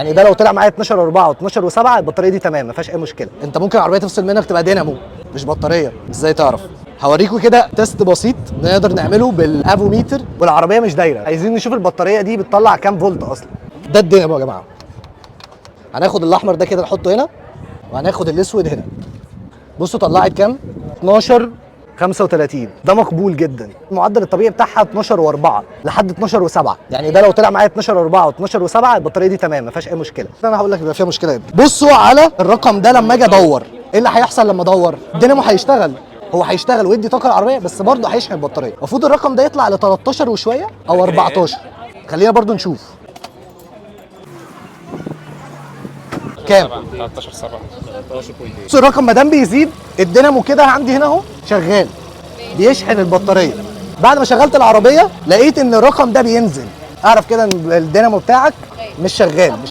يعني ده لو طلع معايا 12 و4 و12 و7 البطاريه دي تمام ما فيهاش اي مشكله. انت ممكن العربيه تفصل منك تبقى دينامو مش بطاريه. ازاي تعرف؟ هوريكم كده تيست بسيط نقدر نعمله بالافوميتر والعربيه مش دايره. عايزين نشوف البطاريه دي بتطلع كام فولت اصلا. ده الدينامو يا جماعه. هناخد الاحمر ده كده نحطه هنا وهناخد الاسود هنا. بصوا طلعت كام؟ 12 35. ده مقبول جدا. المعدل الطبيعي بتاعها 12 و4 لحد 12 و7. يعني ده لو طلع معايا 12 و4 و12 و7 البطاريه دي تمام ما فيهاش اي مشكله. انا هقول لك بيبقى فيها مشكله امتى. بصوا على الرقم ده لما اجي ادور ايه اللي هيحصل لما ادور؟ الدينامو هيشتغل. هو هيشتغل ويدي طاقه العربيه بس برضه هيشحن البطاريه. المفروض الرقم ده يطلع ل 13 وشويه او 14. خلينا برضه نشوف كام. 13 7 بص الرقم ما دام بيزيد الدينامو كده عندي هنا اهو شغال بيشحن البطاريه. بعد ما شغلت العربيه لقيت ان الرقم ده بينزل، اعرف كده ان الدينامو بتاعك مش شغال.